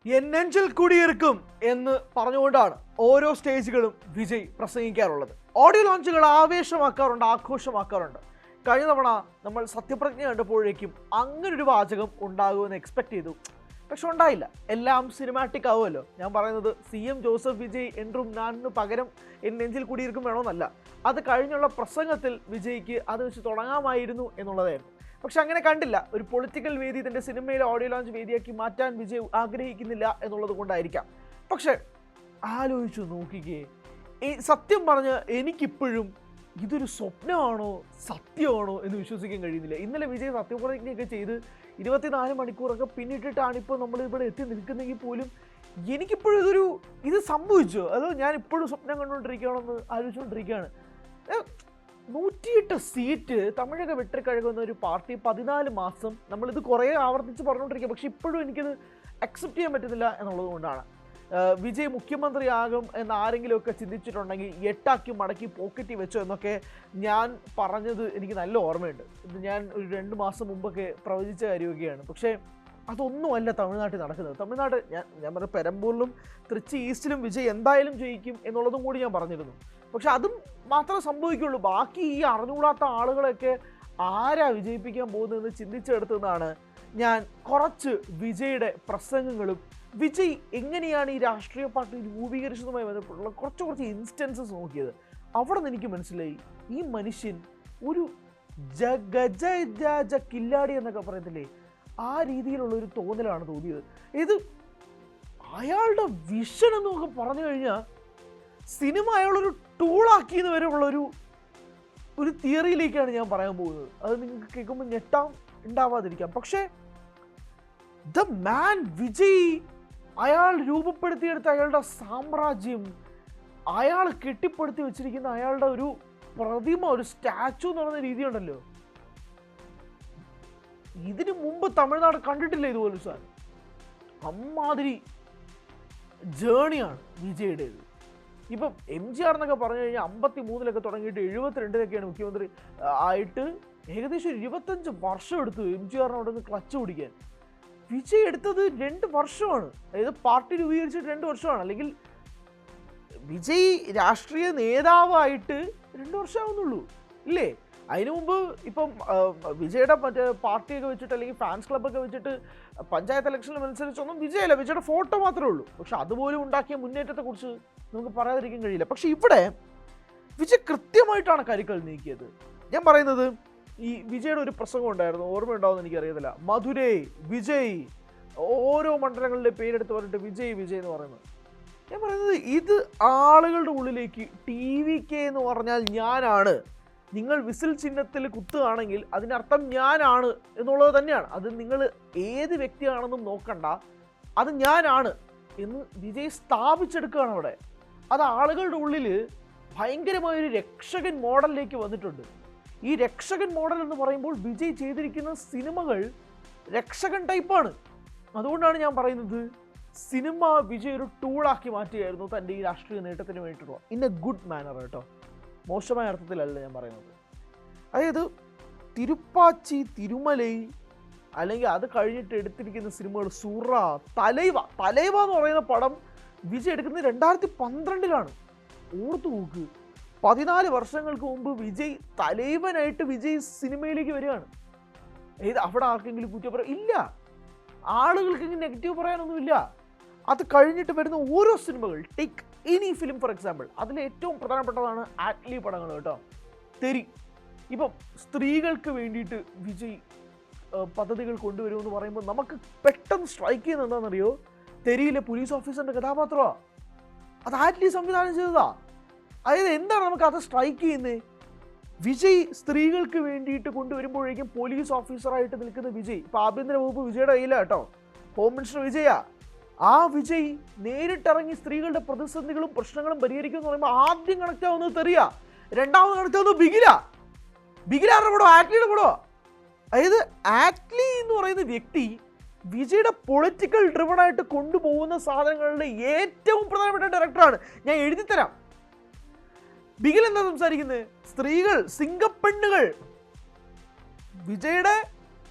N നെഞ്ചിൽ കുടിയിരിക്കും എന്ന് പറഞ്ഞുകൊണ്ടാണ് ഓരോ സ്റ്റേജുകളും വിജയ് പ്രസംഗിക്കാറുള്ളത്. ഓഡിയോ ലോഞ്ചുകൾ ആവേശമാക്കാറുണ്ട്, ആഘോഷമാക്കാറുണ്ട്. കഴിഞ്ഞ തവണ നമ്മൾ സത്യപ്രതിജ്ഞ കണ്ടപ്പോഴേക്കും അങ്ങനൊരു വാചകം ഉണ്ടാകുമെന്ന് എക്സ്പെക്ട് ചെയ്തു. പക്ഷെ ഉണ്ടായില്ല. എല്ലാം സിനിമാറ്റിക് ആവുമല്ലോ. ഞാൻ പറയുന്നത് CM ജോസഫ് വിജയ് എൻട്രും നാനിന് പകരം എൻ നെഞ്ചിൽ കുടിയിരിക്കും വേണമെന്നല്ല. അത് കഴിഞ്ഞുള്ള പ്രസംഗത്തിൽ വിജയ്ക്ക് അത് വെച്ച് തുടങ്ങാമായിരുന്നു എന്നുള്ളതായിരുന്നു. പക്ഷെ അങ്ങനെ കണ്ടില്ല. ഒരു പൊളിറ്റിക്കൽ വേദി തൻ്റെ സിനിമയിലെ ഓഡിയോ ലോഞ്ച് വേദിയാക്കി മാറ്റാൻ വിജയ് ആഗ്രഹിക്കുന്നില്ല എന്നുള്ളത് കൊണ്ടായിരിക്കാം. പക്ഷെ ആലോചിച്ചു നോക്കിക്കേ, ഈ സത്യം പറഞ്ഞ് എനിക്കിപ്പോഴും ഇതൊരു സ്വപ്നമാണോ സത്യമാണോ എന്ന് വിശ്വസിക്കാൻ കഴിയുന്നില്ല. ഇന്നലെ വിജയ് സത്യപ്രതിജ്ഞയൊക്കെ ചെയ്ത് 24 മണിക്കൂറൊക്കെ പിന്നിട്ടിട്ടാണ് ഇപ്പോൾ നമ്മൾ ഇവിടെ എത്തി നിൽക്കുന്നെങ്കിൽ പോലും എനിക്കിപ്പോഴും ഇത് സംഭവിച്ചോ അതോ ഞാൻ ഇപ്പോഴും സ്വപ്നം കണ്ടുകൊണ്ടിരിക്കുകയാണെന്ന് ആലോചിച്ചുകൊണ്ടിരിക്കുകയാണ്. 108 സീറ്റ് തമിഴക വെട്ടിക്കഴുകുന്ന ഒരു പാർട്ടി 14 മാസം നമ്മളിത് കുറേ ആവർത്തിച്ച് പറഞ്ഞുകൊണ്ടിരിക്കുക. പക്ഷെ ഇപ്പോഴും എനിക്കത് അക്സെപ്റ്റ് ചെയ്യാൻ പറ്റുന്നില്ല എന്നുള്ളത് കൊണ്ടാണ്. വിജയ് മുഖ്യമന്ത്രിയാകും എന്ന് ആരെങ്കിലുമൊക്കെ ചിന്തിച്ചിട്ടുണ്ടെങ്കിൽ 8 മടക്കി പോക്കറ്റിൽ വെച്ചോ എന്നൊക്കെ ഞാൻ പറഞ്ഞത് എനിക്ക് നല്ല ഓർമ്മയുണ്ട്. ഇത് ഞാൻ ഒരു 2 മാസം മുമ്പൊക്കെ പ്രവചിച്ച കാര്യമൊക്കെയാണ്. പക്ഷേ അതൊന്നുമല്ല തമിഴ്നാട്ടിൽ നടക്കുന്നത്. തമിഴ്നാട് ഞാൻ പറഞ്ഞ പെരമ്പൂരിലും തൃച്ചി ഈസ്റ്റിലും വിജയ് എന്തായാലും ജയിക്കും എന്നുള്ളതും കൂടി ഞാൻ പറഞ്ഞിരുന്നു. പക്ഷെ അതും മാത്രമേ സംഭവിക്കുള്ളൂ. ബാക്കി ഈ അറിഞ്ഞുകൂടാത്ത ആളുകളൊക്കെ ആരാ വിജയിപ്പിക്കാൻ പോകുന്നതെന്ന് ചിന്തിച്ചെടുത്തതാണ് ഞാൻ കുറച്ച് വിജയുടെ പ്രസംഗങ്ങളും വിജയ് എങ്ങനെയാണ് ഈ രാഷ്ട്രീയ പാർട്ടി രൂപീകരിച്ചതുമായി ബന്ധപ്പെട്ടുള്ള കുറച്ച് ഇൻസ്റ്റൻസസ് നോക്കിയത്. അവിടെ നിന്ന് എനിക്ക് മനസ്സിലായി, ഈ മനുഷ്യൻ ഒരു ഗജ കില്ലാടി എന്നൊക്കെ പറയത്തില്ലേ, ആ രീതിയിലുള്ള ഒരു തോന്നലാണ് തോന്നിയത്. ഇത് അയാളുടെ വിഷൻ എന്നൊക്കെ പറഞ്ഞു കഴിഞ്ഞാൽ സിനിമ അയാളൊരു ടൂളാക്കിയെന്ന് വരെ ഉള്ളൊരു തിയറിയിലേക്കാണ് ഞാൻ പറയാൻ പോകുന്നത്. അത് നിങ്ങൾക്ക് കേൾക്കുമ്പോൾ ഞെട്ടാം ഉണ്ടാവാതിരിക്കാം. പക്ഷേ ദ മാൻ വിജയ്, അയാൾ രൂപപ്പെടുത്തിയെടുത്ത അയാളുടെ സാമ്രാജ്യം, അയാൾ കെട്ടിപ്പടുത്തി വെച്ചിരിക്കുന്ന അയാളുടെ ഒരു പ്രതിമ, ഒരു സ്റ്റാച്ചു എന്ന് പറയുന്ന രീതിയുണ്ടല്ലോ, ഇതിനു മുമ്പ് തമിഴ്നാട് കണ്ടിട്ടില്ല ഇതുപോലെ സാധനം. അമ്മാതിരി ജേണിയാണ് വിജയുടേത്. ഇപ്പം MGR എന്നൊക്കെ പറഞ്ഞു കഴിഞ്ഞാൽ 53 തുടങ്ങിയിട്ട് 72 മുഖ്യമന്ത്രി ആയിട്ട് ഏകദേശം 25 വർഷം എടുത്തു MGR അവിടെ നിന്ന് ക്ലച്ച് പിടിക്കാൻ. വിജയ് എടുത്തത് 2 വർഷമാണ്. അതായത് പാർട്ടി രൂപീകരിച്ചിട്ട് 2 വർഷമാണ്. അല്ലെങ്കിൽ വിജയ് രാഷ്ട്രീയ നേതാവായിട്ട് 2 വർഷമാവുന്നുള്ളൂ ഇല്ലേ? അതിനു മുമ്പ് ഇപ്പം വിജയുടെ മറ്റേ പാർട്ടിയൊക്കെ വെച്ചിട്ട് അല്ലെങ്കിൽ ഫാൻസ് ക്ലബ്ബൊക്കെ വെച്ചിട്ട് പഞ്ചായത്ത് ഇലക്ഷനിൽ മത്സരിച്ചൊന്നും വിജയല്ല, വിജയുടെ ഫോട്ടോ മാത്രമേ ഉള്ളൂ. പക്ഷെ അതുപോലും ഉണ്ടാക്കിയ മുന്നേറ്റത്തെക്കുറിച്ച് നമുക്ക് പറയാതിരിക്കാൻ കഴിയില്ല. പക്ഷെ ഇവിടെ വിജയ് കൃത്യമായിട്ടാണ് കരുക്കൾ നീക്കിയത്. ഞാൻ പറയുന്നത്, ഈ വിജയുടെ ഒരു പ്രസംഗം ഉണ്ടായിരുന്നു, ഓർമ്മയുണ്ടാവുമെന്ന് എനിക്കറിയത്തില്ല. മധുരൈ വിജയ്, ഓരോ മണ്ഡലങ്ങളുടെ പേരെടുത്ത് പറഞ്ഞിട്ട് വിജയ് വിജയ് എന്ന് പറയുന്നത്. ഞാൻ പറയുന്നത്, ഇത് ആളുകളുടെ ഉള്ളിലേക്ക് TVK എന്ന് പറഞ്ഞാൽ ഞാനാണ്, നിങ്ങൾ വിസിൽ ചിഹ്നത്തിൽ കുത്തുകയാണെങ്കിൽ അതിനർത്ഥം ഞാനാണ് എന്നുള്ളത് തന്നെയാണ്. അത് നിങ്ങൾ ഏത് വ്യക്തിയാണെന്നും നോക്കണ്ട, അത് ഞാനാണ് എന്ന് വിജയ് സ്ഥാപിച്ചെടുക്കുകയാണ് അവിടെ. അത് ആളുകളുടെ ഉള്ളിൽ ഭയങ്കരമായൊരു രക്ഷകൻ മോഡലിലേക്ക് വന്നിട്ടുണ്ട്. ഈ രക്ഷകൻ മോഡൽ എന്ന് പറയുമ്പോൾ വിജയ് ചെയ്തിരിക്കുന്ന സിനിമകൾ രക്ഷകൻ ടൈപ്പാണ്. അതുകൊണ്ടാണ് ഞാൻ പറയുന്നത്, സിനിമ വിജയ് ഒരു ടൂളാക്കി മാറ്റുകയായിരുന്നു തൻ്റെ ഈ രാഷ്ട്രീയ നേട്ടത്തിന് വേണ്ടിയിട്ടുള്ള, ഇൻ എ ഗുഡ് മാനർ കേട്ടോ, മോശമായ അർത്ഥത്തിലല്ല ഞാൻ പറയുന്നത്. അതായത് തിരുപ്പാച്ചി, തിരുമലൈ, അല്ലെങ്കിൽ അത് കഴിഞ്ഞിട്ട് എടുത്തിരിക്കുന്ന സിനിമകൾ സുറ, തലൈവ എന്ന് പറയുന്ന പടം വിജയ് എടുക്കുന്നത് 2012 ഓർത്തു നോക്ക്. 14 വർഷങ്ങൾക്ക് മുമ്പ് വിജയ് തലൈവനായിട്ട് വിജയ് സിനിമയിലേക്ക് വരികയാണ്. ഏത് അവിടെ ആർക്കെങ്കിലും കുറ്റം പറയാൻ ഇല്ല, ആളുകൾക്ക് നെഗറ്റീവ് പറയാനൊന്നുമില്ല. അത് കഴിഞ്ഞിട്ട് വരുന്ന ഓരോ സിനിമകൾ, take any film for example, അതിൽ ഏറ്റവും പ്രധാനപ്പെട്ടതാണ് ആറ്റ്ലി പടങ്ങൾ കേട്ടോ. തെരി, ഇപ്പം സ്ത്രീകൾക്ക് വേണ്ടിയിട്ട് വിജയ് പദ്ധതികൾ കൊണ്ടുവരുമെന്ന് പറയുമ്പോൾ നമുക്ക് പെട്ടെന്ന് സ്ട്രൈക്ക് ചെയ്യുന്നത് എന്താണെന്നറിയോ? തെരിയിലെ പോലീസ് ഓഫീസറിൻ്റെ കഥാപാത്രമാണ്. അത് ആറ്റ്ലി സംവിധാനം ചെയ്തതാ. അതായത് എന്താണ് നമുക്ക് അത് സ്ട്രൈക്ക് ചെയ്യുന്നത്? വിജയ് സ്ത്രീകൾക്ക് വേണ്ടിയിട്ട് കൊണ്ടുവരുമ്പോഴേക്കും പോലീസ് ഓഫീസറായിട്ട് നിൽക്കുന്ന വിജയ്, ഇപ്പോൾ ആഭ്യന്തര വകുപ്പ് വിജയുടെ കയ്യിലാണ് കേട്ടോ, ഹോം മിനിസ്റ്റർ വിജയാ. ആ വിജയ് നേരിട്ടിറങ്ങി സ്ത്രീകളുടെ പ്രതിസന്ധികളും പ്രശ്നങ്ങളും പരിഹരിക്കും എന്ന് പറയുമ്പോൾ ആദ്യം കണക്ട് ആവുന്നത് തെറിയാ, രണ്ടാമത് കണക്ട് ആവുന്നത് ബിഗിലാരുടെ പടോ, ആറ്റ്ലിയുടെ പടോ. അതായത് ആറ്റ്ലി എന്ന് പറയുന്ന വ്യക്തി വിജയുടെ പൊളിറ്റിക്കൽ ഡ്രിവണായിട്ട് കൊണ്ടുപോകുന്ന സാധനങ്ങളുടെ ഏറ്റവും പ്രധാനപ്പെട്ട ഡയറക്ടറാണ്. ഞാൻ എഴുതിത്തരാം. ബിഗിൽ എന്താ സംസാരിക്കുന്നത്? സ്ത്രീകൾ, സിംഗപ്പെണ്ണുകൾ. വിജയുടെ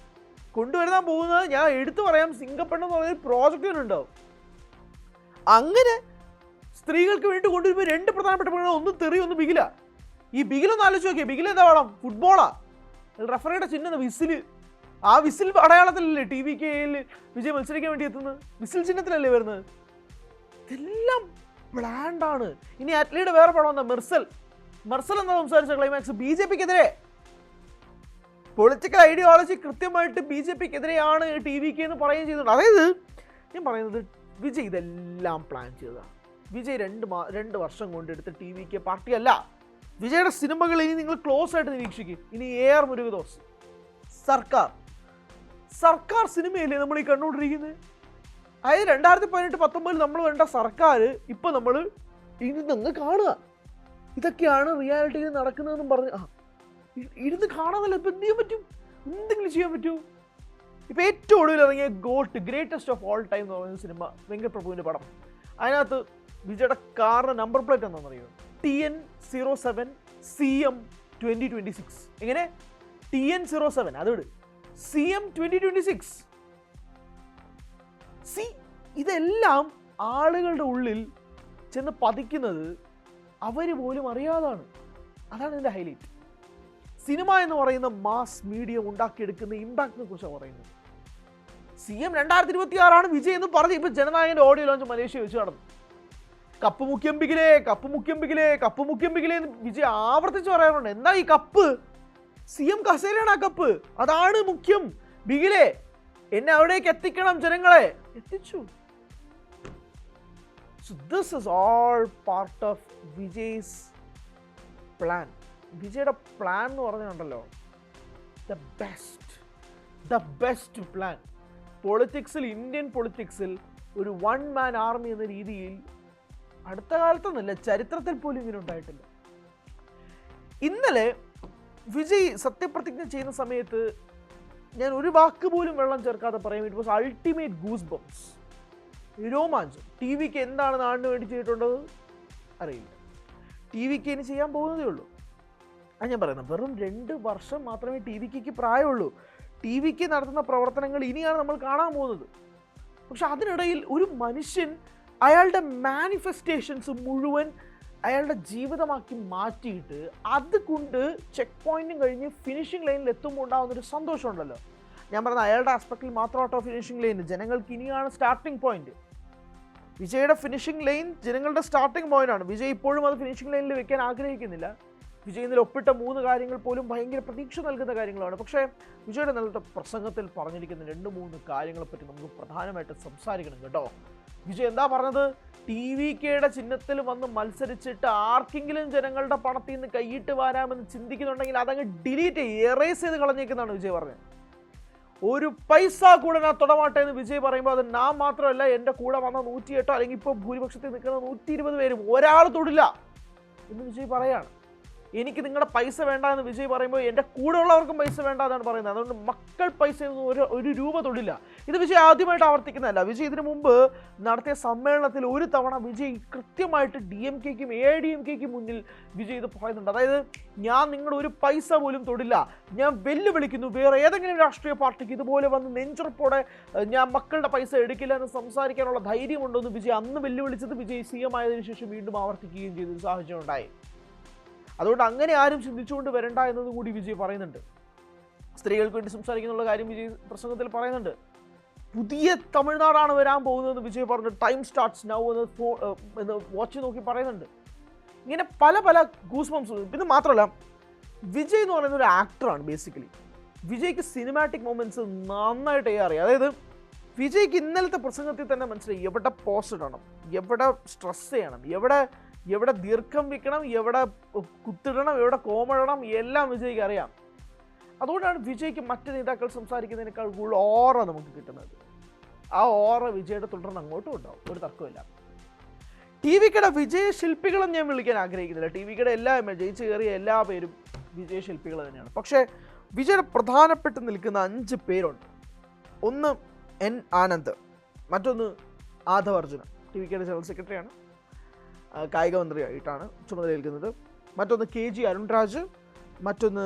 കൊണ്ടുവരാൻ പോകുന്നത് ഞാൻ എടുത്തു പറയാം. സിംഗപ്പെണ്ണ് എന്ന് പറയുന്ന പ്രോജക്റ്റ് ഉണ്ടാവും. അങ്ങനെ സ്ത്രീകൾക്ക് വേണ്ടി കൊണ്ടുവരുമ്പോൾ 2 പ്രധാനപ്പെട്ട പെണ്ണുങ്ങൾ, ഒന്ന് തെറി ഒന്ന് ബിഗില. ഈ ബിഗിലൊന്ന് ആലോചിച്ച് നോക്കിയേ, ബിഗിൽ എന്താ വേണം? ഫുട്ബോളാ. റഫറിയുടെ ചിഹ്നം വിസിൽ. ആ വിസിൽ അടയാളത്തിലല്ലേ TVKയിൽ വിജയ് മത്സരിക്കാൻ വേണ്ടി എത്തുന്നത്? വിസിൽ ചിഹ്നത്തിലല്ലേ വരുന്നത്? ഇതെല്ലാം പ്ലാൻഡാണ്. ഇനി അറ്റ്ലീയുടെ വേറെ പടം എന്താ? മെർസൽ എന്താ സംസാരിച്ച ക്ലൈമാക്സ്? BJPക്കെതിരെ പൊളിറ്റിക്കൽ ഐഡിയോളജി കൃത്യമായിട്ട് BJPക്കെതിരെയാണ് TVK എന്ന് പറയുകയും ചെയ്തിട്ടുണ്ട്. അതായത് ഞാൻ പറയുന്നത് വിജയ് ഇതെല്ലാം പ്ലാൻ ചെയ്തതാണ്. വിജയ് 2 വർഷം കൊണ്ടെടുത്ത TVK പാർട്ടിയല്ല. വിജയുടെ സിനിമകൾ ഇനി നിങ്ങൾ ക്ലോസ് ആയിട്ട് നിരീക്ഷിക്കും. ഇനി AR മുരുകദോസ്, സർക്കാർ സിനിമയല്ലേ നമ്മൾ ഈ കണ്ടുകൊണ്ടിരിക്കുന്നത്? അതായത് 2018-19 നമ്മൾ കണ്ട സർക്കാർ ഇപ്പം നമ്മൾ ഇരുന്ന് കാണുക. ഇതൊക്കെയാണ് റിയാലിറ്റിയിൽ നടക്കുന്നതെന്നും പറഞ്ഞ് ഇരുന്ന് കാണാനല്ല. ഇപ്പം എന്ത് ചെയ്യാൻ പറ്റും? എന്തെങ്കിലും ചെയ്യാൻ പറ്റുമോ? ഇപ്പം ഏറ്റവും ഒടുവിൽ ഇറങ്ങിയ ഗ്രേറ്റസ്റ്റ് ഓഫ് ഓൾ ടൈം എന്ന് പറയുന്ന സിനിമ, വെങ്കട് പ്രഭുവിൻ്റെ പടം. അതിനകത്ത് വിജയുടെ കാറിൻ്റെ നമ്പർ പ്ലേറ്റ് എന്താണെന്നറിയോ? TN07 CM 2026. എങ്ങനെ? TN07 അത് വിട്, CM 2026. ഇതെല്ലാം ആളുകളുടെ ഉള്ളിൽ ചെന്ന് പതിക്കുന്നത് അവർ പോലും അറിയാതാണ്. അതാണ് ഇതിൻ്റെ ഹൈലൈറ്റ്. സിനിമ എന്ന് പറയുന്ന മാസ് മീഡിയ ഉണ്ടാക്കിയെടുക്കുന്ന ഇമ്പാക്റ്റിനെ കുറിച്ചാണ് പറയുന്നത്. CM 2026 വിജയ് എന്ന് പറഞ്ഞ് ഇപ്പം ജനനായകൻ്റെ ഓഡിയോ ലോഞ്ച് മലേഷ്യ വെച്ച് നടന്നു. കപ്പ് മുഖ്യമ്പിക്കിലേ എന്ന് വിജയ് ആവർത്തിച്ച് പറയാറുണ്ട്. എന്താ ഈ കപ്പ്? CM കസേരയാണ് ആ കപ്പ്, അതാണ് മുഖ്യം. ബിഗിലേ എന്നെ അവിടേക്ക് എത്തിക്കണം, ജനങ്ങളെ എത്തിച്ചു. So this is all part of വിജയ്സ് പ്ലാൻ. വിജയുടെ പ്ലാൻ എന്ന് പറഞ്ഞുണ്ടല്ലോ, ദ ബെസ്റ്റ് പ്ലാൻ. ഇന്ത്യൻ പൊളിറ്റിക്സിൽ ഒരു 1 man ആർമി എന്ന രീതിയിൽ അടുത്ത കാലത്തൊന്നുമില്ല, ചരിത്രത്തിൽ പോലും ഇങ്ങനെ ഉണ്ടായിട്ടില്ല. ഇന്നലെ വിജയ് സത്യപ്രതിജ്ഞ ചെയ്യുന്ന സമയത്ത് ഞാൻ ഒരു വാക്ക് പോലും വെള്ളം ചേർക്കാതെ പറയാം, it was ultimate goosebumps, രോമാഞ്ചം. TVK എന്താണ് നാടിന് വേണ്ടി ചെയ്തിട്ടുള്ളത് അറിയില്ല. TVK ഇനി ചെയ്യാൻ പോകുന്നതേ ഉള്ളൂ. അത് ഞാൻ പറയുന്നത്, വെറും 2 വർഷം മാത്രമേ TVKക്ക് പ്രായമുള്ളൂ. TVK നടത്തുന്ന പ്രവർത്തനങ്ങൾ ഇനിയാണ് നമ്മൾ കാണാൻ പോകുന്നത്. പക്ഷെ അതിനിടയിൽ ഒരു മനുഷ്യൻ അയാളുടെ മാനിഫെസ്റ്റേഷൻസ് മുഴുവൻ അയാളുടെ ജീവിതമാക്കി മാറ്റിയിട്ട് അതുകൊണ്ട് ചെക്ക് പോയിന്റും കഴിഞ്ഞ് ഫിനിഷിംഗ് ലൈനിൽ എത്തുമ്പോൾ ഉണ്ടാകുന്നൊരു സന്തോഷമുണ്ടല്ലോ. ഞാൻ പറഞ്ഞ അയാളുടെ ആസ്പെക്റ്റിൽ മാത്രമാട്ടോ ഫിനിഷിംഗ് ലൈൻ. ജനങ്ങൾക്ക് ഇനിയാണ് സ്റ്റാർട്ടിംഗ് പോയിന്റ്. വിജയുടെ ഫിനിഷിംഗ് ലൈൻ ജനങ്ങളുടെ സ്റ്റാർട്ടിംഗ് പോയിന്റാണ്. വിജയ് ഇപ്പോഴും അത് ഫിനിഷിംഗ് ലൈനിൽ വെക്കാൻ ആഗ്രഹിക്കുന്നില്ല. വിജയ് ഇന്നലെ ഒപ്പിട്ട 3 കാര്യങ്ങൾ പോലും ഭയങ്കര പ്രതീക്ഷ നൽകുന്ന കാര്യങ്ങളാണ്. പക്ഷേ വിജയുടെ ഇന്നലത്തെ പ്രസംഗത്തിൽ പറഞ്ഞിരിക്കുന്ന 2-3 കാര്യങ്ങളെപ്പറ്റി നമുക്ക് പ്രധാനമായിട്ട് സംസാരിക്കണം കേട്ടോ. വിജയ് എന്താ പറഞ്ഞത്? TVKയുടെ ചിഹ്നത്തിൽ വന്ന് മത്സരിച്ചിട്ട് ആർക്കെങ്കിലും ജനങ്ങളുടെ പണത്തിൽ നിന്ന് കൈയിട്ട് വരാമെന്ന് ചിന്തിക്കുന്നുണ്ടെങ്കിൽ അതങ്ങ് ഡിലീറ്റ് എറേസ് ചെയ്ത് കളഞ്ഞേക്കുന്നതാണ് വിജയ് പറഞ്ഞത്. ഒരു പൈസ കൂടെ ഞാൻ തൊടമാട്ടെ എന്ന് വിജയ് പറയുമ്പോൾ അത് ഞാൻ മാത്രമല്ല, എൻ്റെ കൂടെ വന്ന 108 അല്ലെങ്കിൽ ഇപ്പോൾ ഭൂരിപക്ഷത്തിൽ നിൽക്കുന്ന 120 പേരും ഒരാൾ തൊടില്ല എന്ന് വിജയ് പറയാണ്. എനിക്ക് നിങ്ങളുടെ പൈസ വേണ്ട എന്ന് വിജയ് പറയുമ്പോൾ എൻ്റെ കൂടെ ഉള്ളവർക്കും പൈസ വേണ്ട എന്നാണ് പറയുന്നത്. അതുകൊണ്ട് മക്കൾ പൈസ ഒരു രൂപ തൊടില്ല. ഇത് വിജയ് ആദ്യമായിട്ട് ആവർത്തിക്കുന്നതല്ല. വിജയ് ഇതിനു മുമ്പ് നടത്തിയ സമ്മേളനത്തിൽ ഒരു തവണ വിജയ് കൃത്യമായിട്ട് DMKക്കും AIDMKക്കും മുന്നിൽ വിജയ് ഇത് പറയുന്നുണ്ട്. അതായത് ഞാൻ നിങ്ങളുടെ ഒരു പൈസ പോലും തൊടില്ല, ഞാൻ വെല്ലുവിളിക്കുന്നു വേറെ ഏതെങ്കിലും രാഷ്ട്രീയ പാർട്ടിക്ക് ഇതുപോലെ വന്ന് നെഞ്ചുറപ്പോടെ ഞാൻ മക്കളുടെ പൈസ എടുക്കില്ല എന്ന് സംസാരിക്കാനുള്ള ധൈര്യമുണ്ടോ എന്ന് വിജയ് അന്ന് വെല്ലുവിളിച്ചത് വിജയ് CM ആയതിനു ശേഷം വീണ്ടും ആവർത്തിക്കുകയും ചെയ്തൊരു സാഹചര്യം ഉണ്ടായി. അതുകൊണ്ട് അങ്ങനെ ആരും ചിന്തിച്ചുകൊണ്ട് വരണ്ട എന്നതും കൂടി വിജയ് പറയുന്നുണ്ട്. സ്ത്രീകൾക്ക് വേണ്ടി സംസാരിക്കുന്നുള്ള കാര്യം വിജയ് പ്രസംഗത്തിൽ പറയുന്നുണ്ട്. പുതിയ തമിഴ്നാടാണ് വരാൻ പോകുന്നതെന്ന് വിജയ് പറഞ്ഞു. ടൈം സ്റ്റാർട്ട്സ് നൗ എന്ന് വാച്ച് നോക്കി പറയുന്നുണ്ട്. ഇങ്ങനെ പല ഗൂസ് ബംസ്. ഇത് മാത്രമല്ല, വിജയ് എന്ന് പറയുന്ന ഒരു ആക്ടറാണ്. ബേസിക്കലി വിജയ്ക്ക് സിനിമാറ്റിക് മൊമെന്റ്സ് നന്നായിട്ട് അറിയാം. അതായത് വിജയ്ക്ക് ഇന്നലത്തെ പ്രസംഗത്തിൽ തന്നെ മനസ്സിലായി എവിടെ പോസ് ഇടണം, എവിടെ സ്ട്രെസ് ചെയ്യണം, എവിടെ ദീർഘം വെക്കണം, എവിടെ കുത്തിടണം, എവിടെ കോമിടണം, എല്ലാം വിജയ്ക്ക് അറിയാം. അതുകൊണ്ടാണ് വിജയ്ക്ക് മറ്റ് നേതാക്കൾ സംസാരിക്കുന്നതിനേക്കാൾ കൂടുതൽ ഓറ നമുക്ക് കിട്ടുന്നത്. ആ ഓറ വിജയുടെ തുടർന്ന് അങ്ങോട്ടും ഉണ്ടാവും, ഒരു തർക്കമില്ല. TVKയുടെ വിജയശില്പികളെന്ന് ഞാൻ വിളിക്കാൻ ആഗ്രഹിക്കുന്നില്ല. TVKയുടെ ജയിച്ചു കയറിയ എല്ലാ പേരും വിജയശില്പികൾ തന്നെയാണ്. പക്ഷേ വിജയുടെ പ്രധാനപ്പെട്ട് നിൽക്കുന്ന 5 പേരുണ്ട്. ഒന്ന് N ആനന്ദ്, മറ്റൊന്ന് ആദവ് അർജുന, TVKയുടെ ജനറൽ സെക്രട്ടറിയാണ്, കായിക മന്ത്രിയായിട്ടാണ് ചുമതലയേൽക്കുന്നത്. മറ്റൊന്ന് KG അരുൺരാജ്, മറ്റൊന്ന്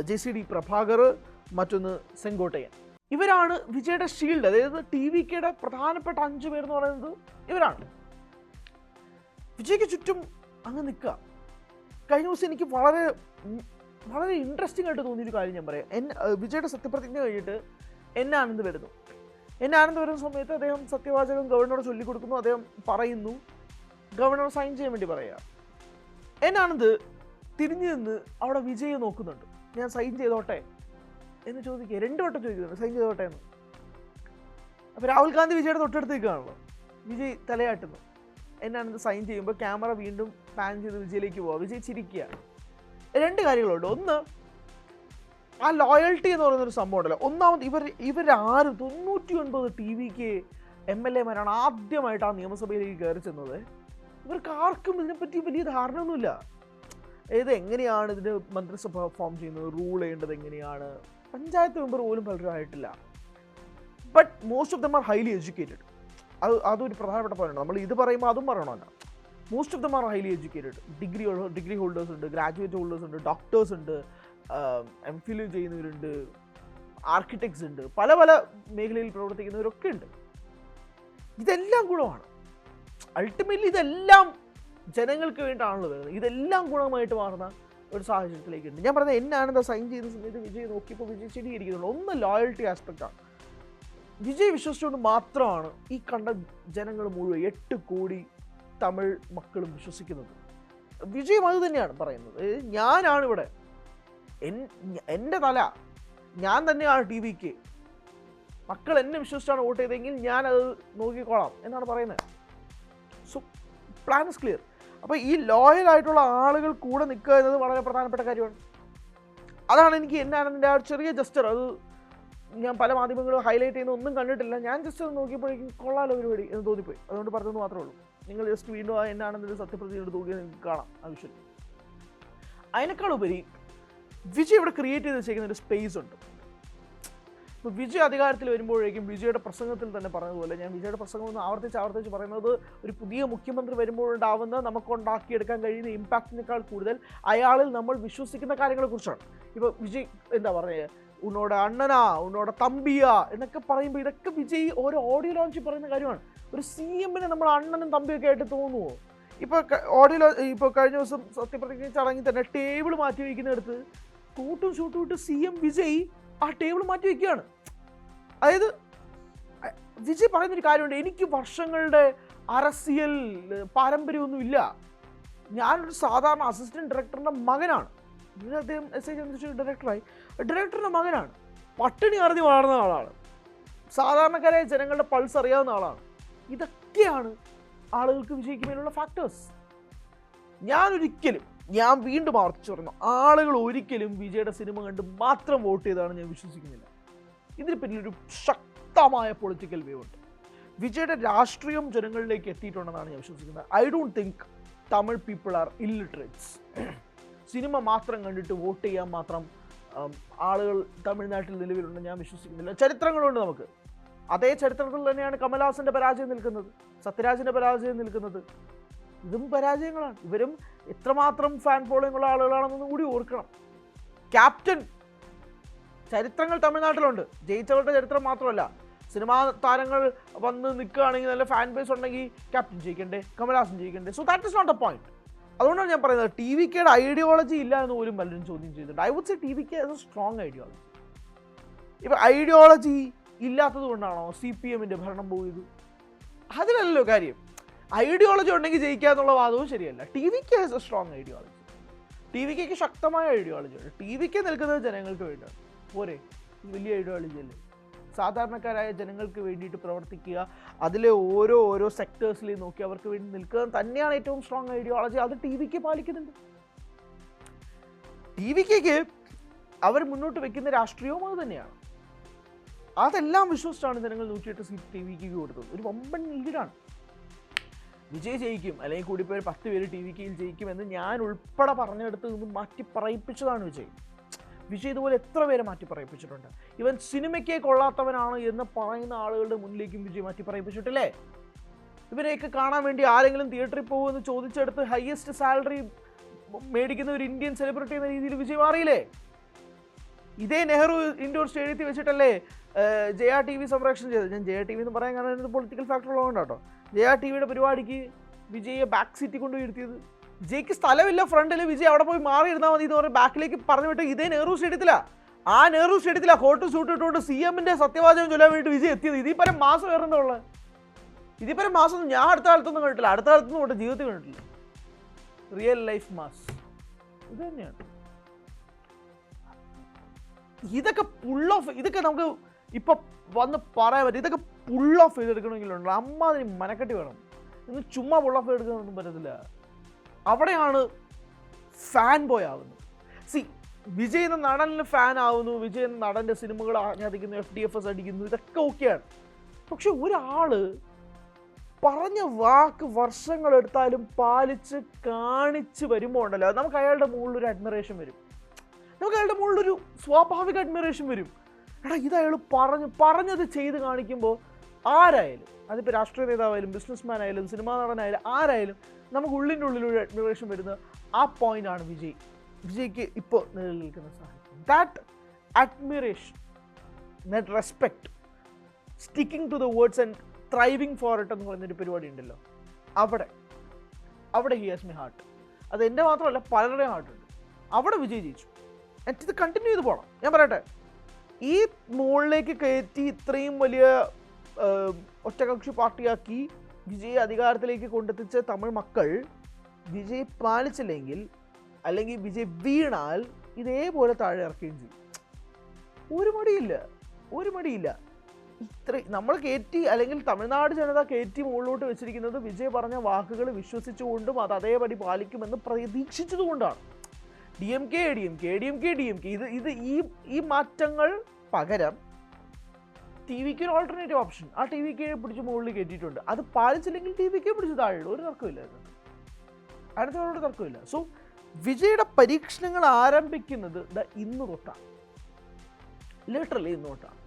JCD പ്രഭാകർ, മറ്റൊന്ന് സെങ്കോട്ടയ്യൻ. ഇവരാണ് വിജയുടെ ഷീൽഡ്. അതായത് TVKയുടെ പ്രധാനപ്പെട്ട 5 പേരെന്ന് പറയുന്നത് ഇവരാണ്. വിജയ്ക്ക് ചുറ്റും അങ്ങ് നിൽക്കുക. കഴിഞ്ഞ ദിവസം എനിക്ക് വളരെ വളരെ ഇൻട്രസ്റ്റിംഗ് ആയിട്ട് തോന്നിയൊരു കാര്യം ഞാൻ പറയാം. വിജയുടെ സത്യപ്രതിജ്ഞ കഴിഞ്ഞിട്ട് ആനന്ദ് വരുന്നു. ആനന്ദ് വരുന്ന സമയത്ത് അദ്ദേഹം സത്യവാചകം ഗവർണറോട് ചൊല്ലിക്കൊടുക്കുന്നു. അദ്ദേഹം പറയുന്നു, ഗവർണർ സൈൻ ചെയ്യാൻ വേണ്ടി പറയുക. ആനന്ദ് തിരിഞ്ഞു നിന്ന് അവിടെ വിജയെ നോക്കുന്നുണ്ട്. ഞാൻ സൈൻ ചെയ്തോട്ടെ എന്ന് ചോദിക്കുക. 2 വട്ടം ചോദിക്കുന്നുണ്ട് സൈൻ ചെയ്തോട്ടെ എന്ന്. അപ്പോൾ രാഹുൽ ഗാന്ധി വിജയുടെ തൊട്ടടുത്ത് നിൽക്കുകയാണല്ലോ. വിജയ് തലയാട്ടുന്നു. ആനന്ദ് സൈൻ ചെയ്യുമ്പോൾ ക്യാമറ വീണ്ടും പാൻ ചെയ്ത് വിജയിലേക്ക് പോവുക. വിജയ് ചിരിക്കുക. 2 കാര്യങ്ങളുണ്ട്. ഒന്ന്, ആ ലോയൽറ്റി എന്ന് പറയുന്നൊരു സംഭവം ഉണ്ടല്ലോ. ഒന്നാമത് ഇവരാരും 99 TVK MLA-മാരാണ് ആദ്യമായിട്ട് ആ നിയമസഭയിലേക്ക് കയറി ചെന്നത്. ഇവർക്ക് ആർക്കും ഇതിനെപ്പറ്റി വലിയ ധാരണയൊന്നുമില്ല. അതായത് എങ്ങനെയാണ് ഇതിന് മന്ത്രിസഭ ഫോം ചെയ്യുന്നത്, റൂൾ ചെയ്യേണ്ടത് എങ്ങനെയാണ്, പഞ്ചായത്ത് മെമ്പർ പോലും പലരും ആയിട്ടില്ല. But most of them are highly educated. അതൊരു പ്രധാനപ്പെട്ട പോയിന്റ്. നമ്മൾ ഇത് പറയുമ്പോൾ അതും പറയണമല്ല. Most of them are highly educated. Degree holders ഉണ്ട്, ഗ്രാജുവേറ്റ് ഹോൾഡേഴ്സ് ഉണ്ട്, ഡോക്ടേഴ്സ് ഉണ്ട്, MPhil ചെയ്യുന്നവരുണ്ട്, ആർക്കിടെക്ട്സ് ഉണ്ട്, പല പല മേഖലയിൽ പ്രവർത്തിക്കുന്നവരൊക്കെ ഉണ്ട്. ഇതെല്ലാം ഗുണമാണ്. അൾട്ടിമേറ്റ്ലി ഇതെല്ലാം ജനങ്ങൾക്ക് വേണ്ടിയിട്ടാണല്ലോ വരുന്നത്. ഇതെല്ലാം ഗുണമായിട്ട് മാറുന്ന ഒരു സാഹചര്യത്തിലേക്കുണ്ട്. ഞാൻ പറഞ്ഞത് ആനന്ദ് സൈൻ ചെയ്യുന്ന സമയത്ത് വിജയ് നോക്കിയപ്പോൾ വിജയ് ശരിയിരിക്കുന്നുള്ളൂ. ഒന്ന് ലോയൽറ്റി ആസ്പെക്റ്റാണ്. വിജയ് വിശ്വസിച്ചുകൊണ്ട് മാത്രമാണ് ഈ കണ്ട ജനങ്ങൾ മുഴുവൻ 8 കോടി തമിഴ് മക്കളും വിശ്വസിക്കുന്നത്. വിജയും അത് തന്നെയാണ് പറയുന്നത്. ഞാനാണ് ഇവിടെ, എൻ്റെ തല, ഞാൻ തന്നെയാണ് TVK. മക്കൾ എന്നെ വിശ്വസിച്ചാണ് വോട്ട് ചെയ്തെങ്കിൽ ഞാനത് നോക്കിക്കോളാം എന്നാണ് പറയുന്നത്. So plan is clear. അപ്പോൾ ഈ ലോയൽ ആയിട്ടുള്ള ആളുകൾ കൂടെ നിൽക്കുക എന്നത് വളരെ പ്രധാനപ്പെട്ട കാര്യമാണ്. അതാണ് എനിക്ക് ആനന്ദിൻ്റെ ആ ചെറിയ ജസ്റ്റർ, അത് ഞാൻ പല മാധ്യമങ്ങളും ഹൈലൈറ്റ് ചെയ്യുന്ന ഒന്നും കണ്ടിട്ടില്ല. ഞാൻ ജസ്റ്റ് അത് നോക്കിയപ്പോഴേക്കും കൊള്ളാലോ പരിപാടി എന്ന് തോന്നിപ്പോയി. അതുകൊണ്ട് പറഞ്ഞതെന്ന് മാത്രമേ ഉള്ളൂ. നിങ്ങൾ ജസ്റ്റ് വീണ്ടും ആ ആനന്ദിൻ്റെ സത്യപ്രതിജ്ഞ എടുത്ത് നോക്കിയാൽ നിങ്ങൾക്ക് കാണാം ആ വിഷയം. അതിനേക്കാളുപരി വിജയ് ഇവിടെ ക്രിയേറ്റ് ചെയ്ത് വെച്ചേക്കുന്ന ഒരു സ്പേസ് ഉണ്ട്. ഇപ്പോൾ വിജയ് അധികാരത്തിൽ വരുമ്പോഴേക്കും വിജയുടെ പ്രസംഗത്തിൽ തന്നെ പറഞ്ഞതുപോലെ, ഞാൻ വിജയുടെ പ്രസംഗം ഒന്ന് ആവർത്തിച്ച് പറയുന്നത്, ഒരു പുതിയ മുഖ്യമന്ത്രി വരുമ്പോഴുണ്ടാവുന്ന നമുക്കുണ്ടാക്കിയെടുക്കാൻ കഴിയുന്ന ഇമ്പാക്റ്റിനേക്കാൾ കൂടുതൽ അയാളിൽ നമ്മൾ വിശ്വസിക്കുന്ന കാര്യങ്ങളെക്കുറിച്ചാണ്. ഇപ്പോൾ വിജയ് എന്താ പറയുക, ഉന്നോട് അണ്ണനാ, ഉന്നോട് തമ്പിയാ എന്നൊക്കെ പറയുമ്പോൾ ഇതൊക്കെ വിജയ് ഓരോ ഓഡിയോ ലോഞ്ചിൽ പറയുന്ന കാര്യമാണ്. ഒരു CM-നെ നമ്മൾ അണ്ണനും തമ്പിയൊക്കെ ആയിട്ട് തോന്നുമോ? ഇപ്പോൾ കഴിഞ്ഞ ദിവസം സത്യപ്രതിജ്ഞ ചടങ്ങിൽ തന്നെ ടേബിൾ മാറ്റി വയ്ക്കുന്നിടത്ത് കൂട്ടും ഷൂട്ടും ഇട്ട് CM വിജയ് ആ ടേബിൾ മാറ്റി വയ്ക്കുകയാണ്. അതായത് വിജയ് പറയുന്നൊരു കാര്യമുണ്ട്, എനിക്ക് വർഷങ്ങളുടെ അരസിയൽ പാരമ്പര്യമൊന്നുമില്ല, ഞാനൊരു സാധാരണ അസിസ്റ്റന്റ് ഡയറക്ടറിൻ്റെ മകനാണ്. അദ്ദേഹം SI ഡയറക്ടറിൻ്റെ മകനാണ്. പട്ടിണി അറിഞ്ഞ് വളർന്ന ആളാണ്. സാധാരണക്കാരായ ജനങ്ങളുടെ പൾസ് അറിയാവുന്ന ആളാണ്. ഇതൊക്കെയാണ് ആളുകൾക്ക് വിജയ്ക്ക് മേലുള്ള ഫാക്ടേഴ്സ്. ഞാൻ വീണ്ടും ആവർത്തിച്ചു പറഞ്ഞു, ആളുകൾ ഒരിക്കലും വിജയുടെ സിനിമ കണ്ട് മാത്രം വോട്ട് ചെയ്താണ് ഞാൻ വിശ്വസിക്കുന്നില്ല. ഇതിന് പിന്നിലൊരു ശക്തമായ പൊളിറ്റിക്കൽ വേവ് ഉണ്ട്. വിജയുടെ രാഷ്ട്രീയം ജനങ്ങളിലേക്ക് എത്തിയിട്ടുണ്ടെന്നാണ് ഞാൻ വിശ്വസിക്കുന്നത്. I don't think Tamil people are illiterates. Cinema മാത്രം കണ്ടിട്ട് വോട്ട് ചെയ്യാൻ മാത്രം ആളുകൾ തമിഴ്നാട്ടിൽ നിലവിലുണ്ടെന്ന് ഞാൻ വിശ്വസിക്കുന്നില്ല. ചരിത്രങ്ങളുണ്ട് നമുക്ക്. അതേ ചരിത്രത്തിൽ തന്നെയാണ് കമൽഹാസൻ്റെ പരാജയം നിൽക്കുന്നത്, സത്യരാജിൻ്റെ പരാജയം നിൽക്കുന്നത്. ഇതും പരാജയങ്ങളാണ്. ഇവരും എത്രമാത്രം ഫാൻ ഫോളോയിങ് ഉള്ള ആളുകളാണെന്നൊന്നും കൂടി ഓർക്കണം. ക്യാപ്റ്റൻ ചരിത്രങ്ങൾ തമിഴ്നാട്ടിലുണ്ട്. ജയിച്ചവരുടെ ചരിത്രം മാത്രമല്ല, സിനിമാ താരങ്ങൾ വന്ന് നിൽക്കുകയാണെങ്കിൽ നല്ല ഫാൻ ബേസ് ഉണ്ടെങ്കിൽ captain ജയിക്കണ്ടേ, Kamal Haasan ജയിക്കണ്ടേ? So that is not A point. അതുകൊണ്ടാണ് ഞാൻ പറയുന്നത് TVKയുടെ ഐഡിയോളജി ഇല്ല എന്ന് പോലും പലരും ചോദ്യം ചെയ്തിട്ടുണ്ട്. I would say TVK as a strong ideology. ഇപ്പം ഐഡിയോളജി ഇല്ലാത്തത് കൊണ്ടാണോ CPM-ൻ്റെ ഭരണം പോയത്? അതിലല്ലോ കാര്യം. ഐഡിയോളജി ഉണ്ടെങ്കിൽ ജയിക്കുക എന്നുള്ള വാദവും ശരിയല്ല. TVK has a strong ideology. TVKയ്ക്ക് ശക്തമായ ഐഡിയോളജി ഉണ്ട്. TVK നിൽക്കുന്നത് ജനങ്ങൾക്ക് വേണ്ടിയാണ്. പോരെ, വലിയ ഐഡിയോളജി അല്ലേ? സാധാരണക്കാരായ ജനങ്ങൾക്ക് വേണ്ടിയിട്ട് പ്രവർത്തിക്കുക, അതിലെ ഓരോ സെക്ടേഴ്സിലും നോക്കി അവർക്ക് വേണ്ടി നിൽക്കുക തന്നെയാണ് ഏറ്റവും സ്ട്രോങ് ഐഡിയോളജി. അത് TVK പാലിക്കുന്നുണ്ട്. TVKയ്ക്ക് അവർ മുന്നോട്ട് വെക്കുന്ന രാഷ്ട്രീയവും അത് തന്നെയാണ്. അതെല്ലാം വിശ്വസിച്ചാണ് ജനങ്ങൾ 108 സീറ്റ് TVKയ്ക്ക് കൊടുത്തത്. ഒരു വമ്പൻ ലീഡാണ്. വിജയ് ജയിക്കും, അല്ലെങ്കിൽ കൂടിപ്പോയി 10 പേര് TVKയിൽ ജയിക്കുമെന്ന് ഞാൻ ഉൾപ്പെടെ പറഞ്ഞെടുത്ത് നിന്ന് മാറ്റി പറയിപ്പിച്ചതാണ് വിജയ്. ഇതുപോലെ എത്ര പേരെ മാറ്റി പറയിപ്പിച്ചിട്ടുണ്ട്. ഇവൻ സിനിമയ്ക്കേ കൊള്ളാത്തവനാണ് എന്ന് പറയുന്ന ആളുകളുടെ മുന്നിലേക്കും വിജയ് മാറ്റി പറയിപ്പിച്ചിട്ടില്ലേ? ഇവരെയൊക്കെ കാണാൻ വേണ്ടി ആരെങ്കിലും തിയേറ്ററിൽ പോകുമെന്ന് ചോദിച്ചെടുത്ത് ഹയസ്റ്റ് സാലറി മേടിക്കുന്ന ഒരു ഇന്ത്യൻ സെലിബ്രിറ്റി എന്ന രീതിയിൽ വിജയ് മാറിയില്ലേ? ഇതേ നെഹ്റു ഇൻഡോർ സ്റ്റേഡിയത്തിൽ വെച്ചിട്ടല്ലേ JRTV സംപ്രേഷണം ചെയ്തത്. ഞാൻ JRTV എന്ന് പറയാൻ കാരണം ഇത് പൊളിറ്റിക്കൽ ഫാക്ടർ ഉള്ളതുകൊണ്ട് കേട്ടോ. JRTVയുടെ പരിപാടിക്ക് വിജയെ ബാക്ക് സീറ്റിൽ കൊണ്ടുപോയി ഇരുത്തിയത്. വിജയ്ക്ക് സ്ഥലമില്ല ഫ്രണ്ടിൽ, വിജയ് അവിടെ പോയി മാറി ഇരുന്നാൽ മതി എന്ന് പറഞ്ഞ് ബാക്കിലേക്ക് പറഞ്ഞു വിട്ട് ഇതേ നെഹ്റു സ്റ്റേഡിയത്തിലാണ്. ആ നെഹ്റു സ്റ്റേഡിയത്തിലാണ് കോട്ട് സൂട്ട് ഇട്ടുകൊണ്ട് CM-ന്റെ സത്യവാചകം ചൊല്ലാൻ വേണ്ടി വിജയ് എത്തിയത്. ഇതിൽ പരം മാസം വേറെന്താ ഉള്ളത്? ഇതിൽ പരം മാസം ഞാൻ അടുത്ത കാലത്തൊന്നും കണ്ടിട്ടില്ല, അടുത്ത കാലത്തൊന്നും കൊണ്ട് ജീവിതത്തിൽ കണ്ടിട്ടില്ല. റിയൽ ലൈഫ് മാസ് ഇത് തന്നെയാണ്. ഇതൊക്കെ പുൾ ഓഫ്, ഇതൊക്കെ നമുക്ക് ഇപ്പം വന്ന് പറയാൻ പറ്റും. ഇതൊക്കെ പുൾ ഓഫ് ചെയ്തെടുക്കണമെങ്കിലുണ്ട് അമ്മാതിരി മനക്കെട്ടി വേണം. ഇന്ന് ചുമ്മാ പുൾ ഓഫ് എടുക്കുന്നൊന്നും പറ്റത്തില്ല. അവിടെയാണ് ഫാൻ ബോയ് ആവുന്നത്. വിജയ് എന്ന നടനിൽ ഫാൻ ആവുന്നു, വിജയ് എന്ന നടൻ്റെ സിനിമകൾ ആജ്ഞാപിക്കുന്നു, FDFS അടിക്കുന്നു, ഇതൊക്കെ ഓക്കെയാണ്. പക്ഷെ ഒരാള് പറഞ്ഞ വാക്ക് വർഷങ്ങളെടുത്താലും പാലിച്ച് കാണിച്ച് വരുമ്പോൾ ഉണ്ടല്ലോ, നമുക്ക് അയാളുടെ മുകളിലൊരു അഡ്മിറേഷൻ വരും. നമുക്ക് അയാളുടെ മുകളിലൊരു സ്വാഭാവിക അഡ്മിറേഷൻ വരും. എടാ ഇത് അയാൾ പറഞ്ഞത് ചെയ്ത് കാണിക്കുമ്പോൾ ആരായാലും, അതിപ്പോൾ രാഷ്ട്രീയ നേതാവായാലും ബിസിനസ്മാൻ ആയാലും സിനിമാ നടനായാലും ആരായാലും നമുക്ക് ഉള്ളിൻ്റെ ഉള്ളിലൊരു അഡ്മിറേഷൻ വരുന്ന ആ പോയിൻ്റാണ് വിജയ്ക്ക് ഇപ്പോൾ നിലനിൽക്കുന്ന സാഹചര്യം. That admiration, that respect, sticking to the words and thriving for it എന്ന് പറയുന്നൊരു പരിപാടി ഉണ്ടല്ലോ, അവിടെ ഹി ഹാസ് മൈ ഹാർട്ട്. അത് എൻ്റെ മാത്രമല്ല പലരുടെയും ഹാർട്ടുണ്ട്. അവിടെ വിജയ് ജയിച്ചു. എന്നിട്ട് ഇത് കണ്ടിന്യൂ ചെയ്ത് പോകണം. ഞാൻ പറയട്ടെ, ഈ മുകളിലേക്ക് കയറ്റി ഇത്രയും വലിയ ഒറ്റകക്ഷി പാർട്ടിയാക്കി വിജയ് അധികാരത്തിലേക്ക് കൊണ്ടെത്തിച്ച തമിഴ് മക്കൾ വിജയ് പാലിച്ചില്ലെങ്കിൽ, അല്ലെങ്കിൽ വിജയ് വീണാൽ ഇതേപോലെ താഴെ ഇറക്കുകയും ചെയ്യും. ഒരു മടിയില്ല. നമ്മൾ കയറ്റി, അല്ലെങ്കിൽ തമിഴ്നാട് ജനത കയറ്റി മുകളിലോട്ട് വെച്ചിരിക്കുന്നത് വിജയ് പറഞ്ഞ വാക്കുകൾ വിശ്വസിച്ചുകൊണ്ടും അത് അതേപടി പാലിക്കുമെന്ന് പ്രതീക്ഷിച്ചതുകൊണ്ടാണ്. DMK ഇത് ഈ മാറ്റങ്ങൾ പകരം TVക്ക് ഒരു ഓൾട്ടർനേറ്റീവ് ഓപ്ഷൻ ആ TVK പിടിച്ച് മുകളിൽ കയറ്റിയിട്ടുണ്ട്. അത് പാലിച്ചില്ലെങ്കിൽ TVK പിടിച്ച് താഴെ ഒരു തർക്കമില്ല, അടുത്തവരോട് തർക്കമില്ല. സോ വിജയുടെ പരീക്ഷണങ്ങൾ ആരംഭിക്കുന്നത് ഇന്ന് തൊട്ടാണ്, ലിറ്ററലി ഇന്ന് തൊട്ടാണ്.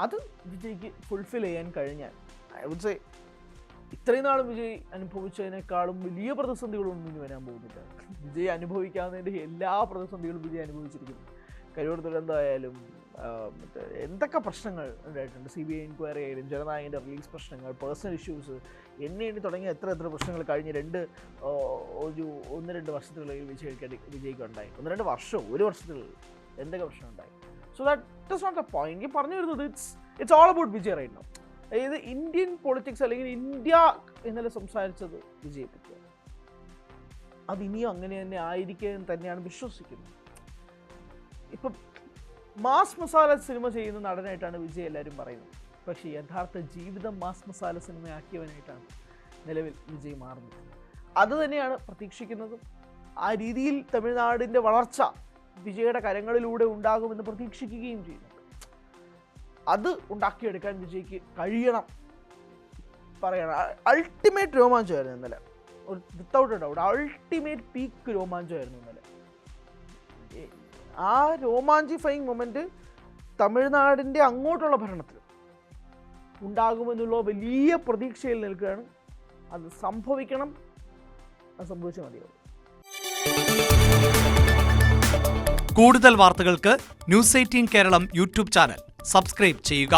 അത് വിജയ്ക്ക് ഫുൾഫിൽ ചെയ്യാൻ കഴിഞ്ഞാൽ ഐ വുഡ് സേ ഇത്രയും നാളും വിജയ് അനുഭവിച്ചതിനേക്കാളും വലിയ പ്രതിസന്ധികളൊന്നും ഇനി വരാൻ പോകുന്നില്ല. വിജയ് അനുഭവിക്കാവുന്നതിൻ്റെ എല്ലാ പ്രതിസന്ധികളും വിജയ് അനുഭവിച്ചിരിക്കുന്നു. കരൂർ ദുരന്തമായാലും എന്തൊക്കെ പ്രശ്നങ്ങൾ ഉണ്ടായിട്ടുണ്ട്, CBI എൻക്വയറി ആയാലും ജനനായകൻ്റെ റിലീസ് പ്രശ്നങ്ങൾ, പേഴ്സണൽ ഇഷ്യൂസ്, എണ്ണി തുടങ്ങിയ എത്ര പ്രശ്നങ്ങൾ കഴിഞ്ഞ് 1-2 വർഷത്തിനുള്ളിൽ വിജയ്ക്ക് ഉണ്ടായി. 1-2 വർഷം, ഒരു വർഷത്തിനുള്ളിൽ എന്തൊക്കെ പ്രശ്നം ഉണ്ടായി. So that is not the point. ഈ പറഞ്ഞു വരുന്നത് it's all about Vijay right now. അതായത് ഇന്ത്യൻ പൊളിറ്റിക്സ് അല്ലെങ്കിൽ ഇന്ത്യ ഇന്നലെ സംസാരിച്ചത് വിജയെ പറ്റിയാണ്. അത് ഇനിയും അങ്ങനെ തന്നെ ആയിരിക്കും തന്നെയാണ് വിശ്വസിക്കുന്നത്. ഇപ്പം മാസ് മസാല സിനിമ ചെയ്യുന്ന നടനായിട്ടാണ് വിജയ് എല്ലാവരും പറയുന്നത്. പക്ഷേ യഥാർത്ഥ ജീവിതം മാസ് മസാല സിനിമയാക്കിയവനായിട്ടാണ് നിലവിൽ വിജയ് മാറുന്നത്. അത് തന്നെയാണ് പ്രതീക്ഷിക്കുന്നതും. ആ രീതിയിൽ തമിഴ്നാടിൻ്റെ വളർച്ച വിജയുടെ കരങ്ങളിലൂടെ ഉണ്ടാകുമെന്ന് പ്രതീക്ഷിക്കുകയും ചെയ്യുന്നുണ്ട്. അത് ഉണ്ടാക്കിയെടുക്കാൻ വിജയ്ക്ക് കഴിയണം. പറയണം, അൾട്ടിമേറ്റ് രോമാഞ്ചമായിരുന്നു ഇന്നലെ, ഒരു without a doubt ultimate peak രോമാഞ്ചമായിരുന്നു ഇന്നലെ. ആ രോമാഞ്ചിഫയിങ് മൊമെൻറ്റ് തമിഴ്നാടിൻ്റെ അങ്ങോട്ടുള്ള ഭരണത്തിൽ ഉണ്ടാകുമെന്നുള്ള വലിയ പ്രതീക്ഷയിൽ നിൽക്കുകയാണ്. അത് സംഭവിക്കണം, അത് സംഭവിച്ചാൽ മതിയാവും. കൂടുതൽ വാർത്തകൾക്ക് News 18 Keralam YouTube channel subscribe ചെയ്യുക.